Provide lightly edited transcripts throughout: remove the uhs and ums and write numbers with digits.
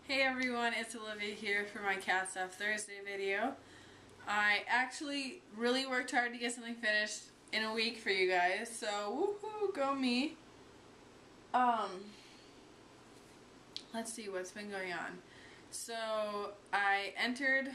Hey everyone, it's Olivia here for my Cat Stuff Thursday video. I actually really worked hard to get something finished in a week for you guys, so woohoo, go me. Let's see what's been going on. So I entered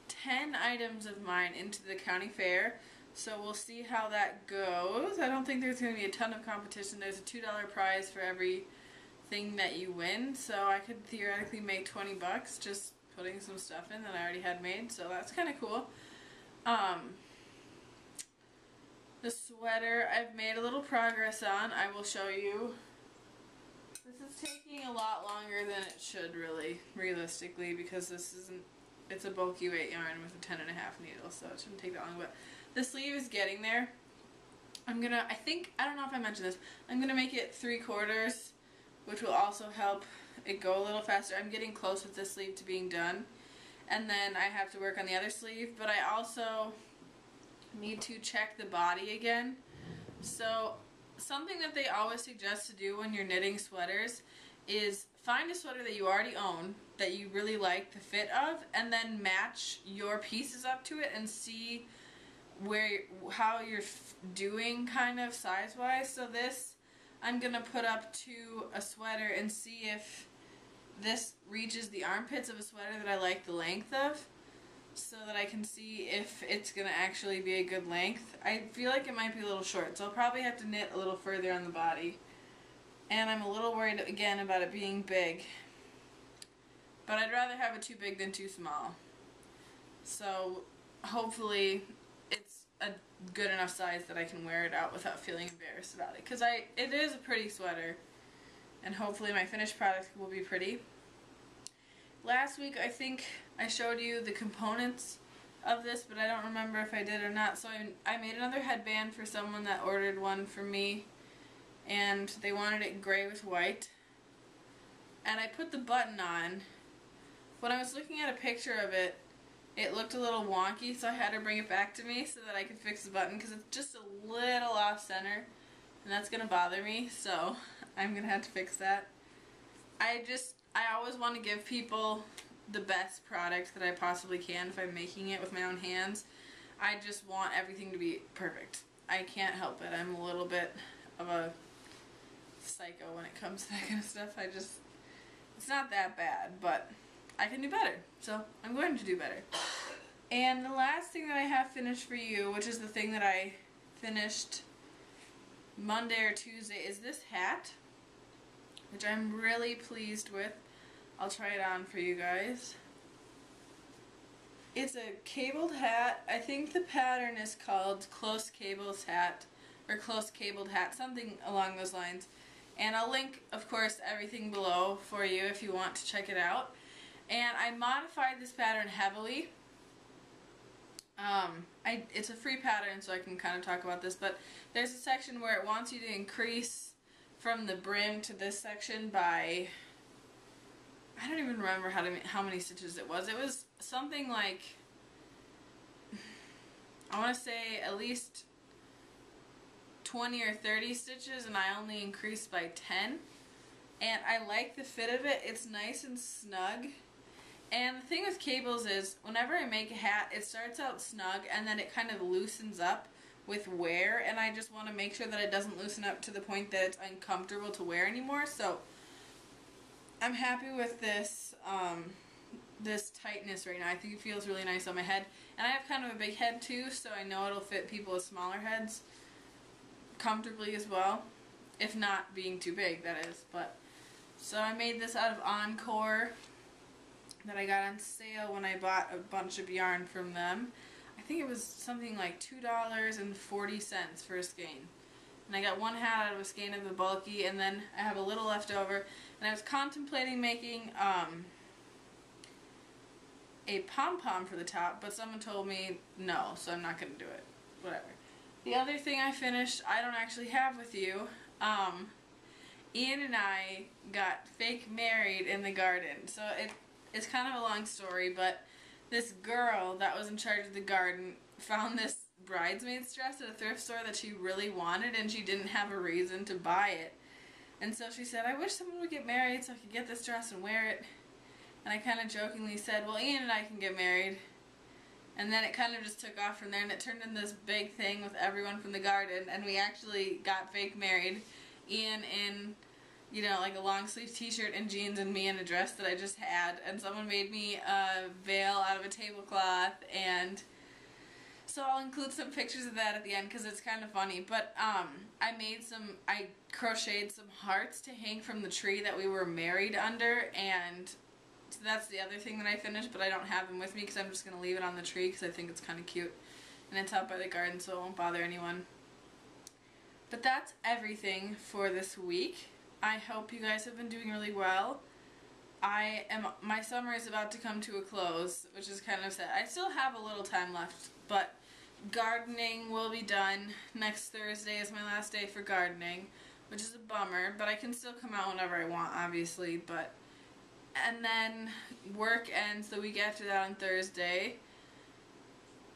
10 items of mine into the county fair, so we'll see how that goes. I don't think there's going to be a ton of competition. There's a $2 prize for every thing that you win, so I could theoretically make 20 bucks just putting some stuff in that I already had made, so that's kind of cool. The sweater I've made a little progress on. I will show you. This is taking a lot longer than it should, really, realistically, because this isn't, it's a bulky weight yarn with a 10.5 needle, so it shouldn't take that long, but the sleeve is getting there. I don't know if I mentioned this, I'm gonna make it 3/4, which will also help it go a little faster. I'm getting close with this sleeve to being done, and then I have to work on the other sleeve, but I also need to check the body again. So something that they always suggest to do when you're knitting sweaters is find a sweater that you already own that you really like the fit of, and then match your pieces up to it and see how you're doing kind of size wise. So this I'm gonna put up to a sweater and see if this reaches the armpits of a sweater that I like the length of, so that I can see if it's gonna actually be a good length. I feel like it might be a little short, so I'll probably have to knit a little further on the body. And I'm a little worried again about it being big, but I'd rather have it too big than too small. So hopefully it's a good enough size that I can wear it out without feeling embarrassed about it, because it is a pretty sweater, and hopefully my finished product will be pretty. Last week I think I showed you the components of this, but I don't remember if I did or not. So I made another headband for someone that ordered one for me, and they wanted it gray with white, and I put the button on. When I was looking at a picture of it, it looked a little wonky, so I had her bring it back to me so that I could fix the button, because it's just a little off center and that's gonna bother me, so I'm gonna have to fix that. I always want to give people the best product that I possibly can if I'm making it with my own hands. I just want everything to be perfect. I can't help it. I'm a little bit of a psycho when it comes to that kind of stuff. It's not that bad, but I can do better, so I'm going to do better. And the last thing that I have finished for you, which is the thing that I finished Monday or Tuesday, is this hat, which I'm really pleased with. I'll try it on for you guys. It's a cabled hat. I think the pattern is called Close Cables Hat, or Close Cabled Hat, something along those lines. And I'll link, of course, everything below for you if you want to check it out. And I modified this pattern heavily. It's a free pattern, so I can kind of talk about this, but there's a section where it wants you to increase from the brim to this section by, I don't even remember how many stitches it was. It was something like, I want to say at least 20 or 30 stitches, and I only increased by 10. And I like the fit of it. It's nice and snug. And the thing with cables is, whenever I make a hat, it starts out snug and then it kind of loosens up with wear, and I just want to make sure that it doesn't loosen up to the point that it's uncomfortable to wear anymore. So I'm happy with this this tightness right now. I think it feels really nice on my head, and I have kind of a big head too, so I know it'll fit people with smaller heads comfortably as well, if not being too big, that is. But so I made this out of Encore that I got on sale when I bought a bunch of yarn from them. I think it was something like $2.40 for a skein. And I got one hat out of a skein of the bulky, and then I have a little left over. And I was contemplating making a pom-pom for the top, but someone told me no, so I'm not going to do it. Whatever. The other thing I finished, I don't actually have with you. Ian and I got fake married in the garden. So it's kind of a long story, but this girl that was in charge of the garden found this bridesmaid's dress at a thrift store that she really wanted, and she didn't have a reason to buy it. And so she said, I wish someone would get married so I could get this dress and wear it. and I kind of jokingly said, well, Ian and I can get married. And then it kind of just took off from there, and it turned into this big thing with everyone from the garden, and we actually got fake married. Ian in, you know, like a long sleeve t-shirt and jeans, and me in a dress that I just had, and someone made me a veil out of a tablecloth, and so I'll include some pictures of that at the end because it's kind of funny. But I crocheted some hearts to hang from the tree that we were married under, and so that's the other thing that I finished, but I don't have them with me because I'm just going to leave it on the tree because I think it's kind of cute. And it's out by the garden, so it won't bother anyone. But that's everything for this week. I hope you guys have been doing really well. My summer is about to come to a close, which is kind of sad. I still have a little time left, but gardening will be done. Next Thursday is my last day for gardening, which is a bummer, but I can still come out whenever I want, obviously. And then work ends the week after that on Thursday,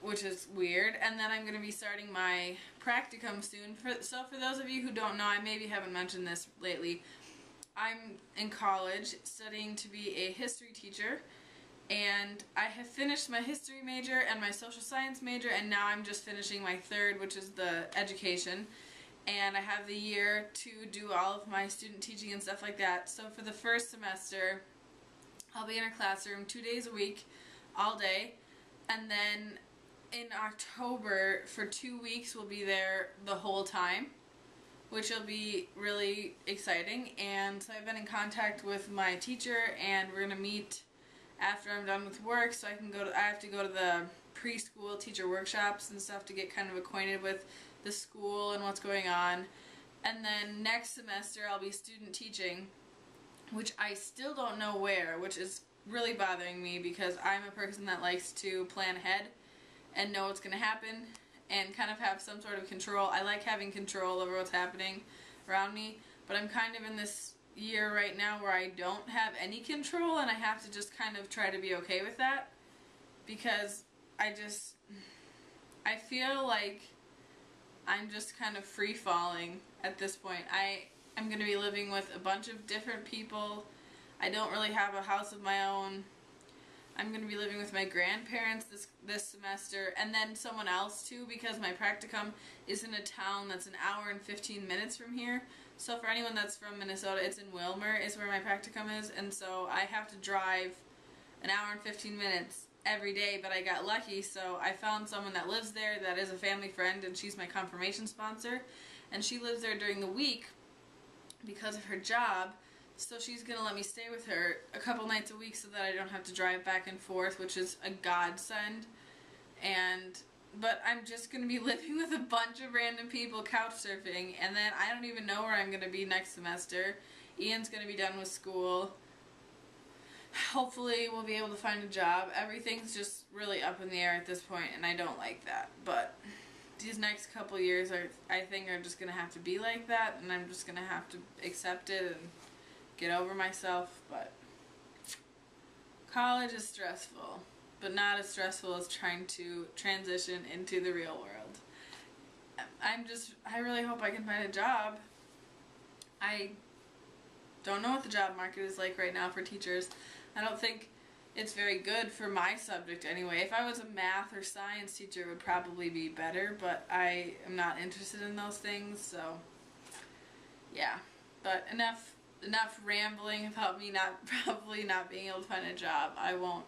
which is weird. And then I'm going to be starting my practicum soon. So for those of you who don't know, I maybe haven't mentioned this lately, I'm in college studying to be a history teacher, and I have finished my history major and my social science major, and now I'm just finishing my third, which is the education. And I have the year to do all of my student teaching and stuff like that. So for the first semester, I'll be in a classroom 2 days a week, all day, and then in October for 2 weeks we'll be there the whole time, which will be really exciting. And so I've been in contact with my teacher, and we're going to meet after I'm done with work, so I have to go to the preschool teacher workshops and stuff to get kind of acquainted with the school and what's going on. And then next semester I'll be student teaching, which I still don't know where, which is really bothering me because I'm a person that likes to plan ahead and know what's going to happen and kind of have some sort of control. I like having control over what's happening around me, but I'm kind of in this year right now where I don't have any control, and I have to just kind of try to be okay with that because I feel like I'm just kind of free falling at this point. I'm going to be living with a bunch of different people. I don't really have a house of my own. I'm going to be living with my grandparents this semester, and then someone else too, because my practicum is in a town that's an hour and 15 minutes from here. So for anyone that's from Minnesota, it's in Wilmer is where my practicum is, and so I have to drive an hour and 15 minutes every day, but I got lucky, so I found someone that lives there that is a family friend, and she's my confirmation sponsor, and she lives there during the week because of her job. So she's going to let me stay with her a couple nights a week so that I don't have to drive back and forth, which is a godsend. But I'm just going to be living with a bunch of random people couch surfing, and then I don't even know where I'm going to be next semester. Ian's going to be done with school. Hopefully we'll be able to find a job. Everything's just really up in the air at this point, and I don't like that. But these next couple years I think are just going to have to be like that, and I'm just going to have to accept it and get over myself. But college is stressful, but not as stressful as trying to transition into the real world. I really hope I can find a job. I don't know what the job market is like right now for teachers. I don't think it's very good for my subject anyway. If I was a math or science teacher, it would probably be better, but I am not interested in those things, so yeah. But enough rambling about me probably not being able to find a job. I won't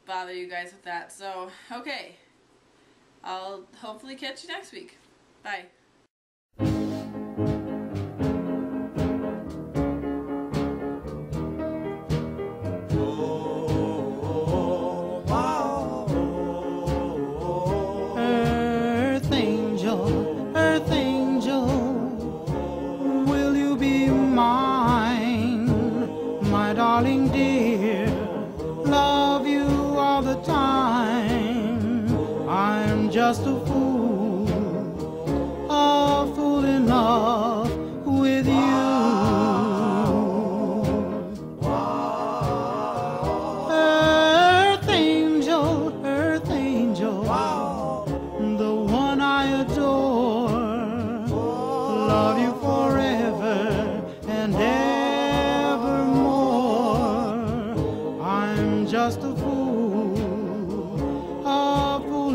bother you guys with that. So, okay. I'll hopefully catch you next week. Bye. Earth angel, will you be mine, my darling dear? Love you all the time. I'm just a fool in love with you. Earth angel, the one I adore. Love you forever and evermore. just a fool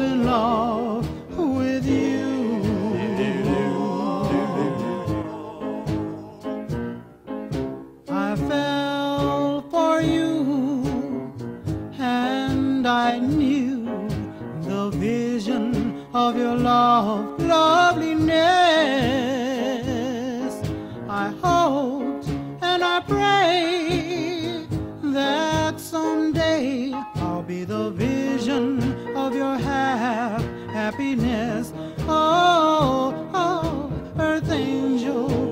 in love with you. I fell for you, and I knew the vision of your loveliness. I hoped and I prayed that someday I'll be the vision of your happiness. Oh, oh, earth angel,